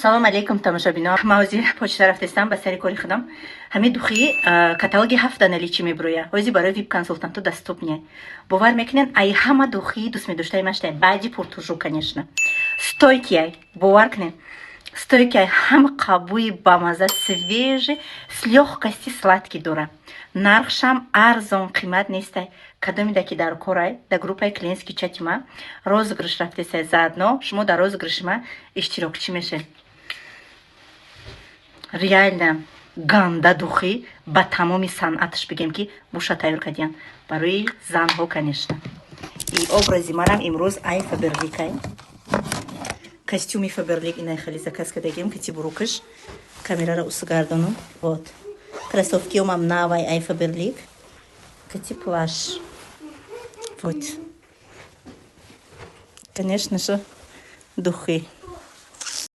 салом алейкум тамошобинон. Мавзи почта рафтестам ба сари кори худам. Ҳамин духи каталоги 7 данали чӣ меброя. Ҳози барои вип консультанту доступне. Бовар мекунен ай ҳама духи дӯст медоштаи маштай баъди пуртужу конечно. Стойки ай бовар кунен. Стойки ай ҳама қабуи бамаза свежи с лёгкости сладкий дора. Нархшам арзон қимат нестай. Кадоми даки дар корай да группаи клиентский чатима розыгрыш рафтесай заодно шумо дар розыгрышима иштирокчӣ мешед. Реально ганда духи ба тамоми санъаташ бигем ки буша тайёр кардиян барои занҳо конечно. И образи манам имрӯз ай Фаберликай. Костюми Фаберлик инай хеле заказ кардагем кати бурукаш. Камерара усгардону. Вот. Кроссовки умам навай ай Фаберлик. Кати плащ. Вот. Конечно же, духи.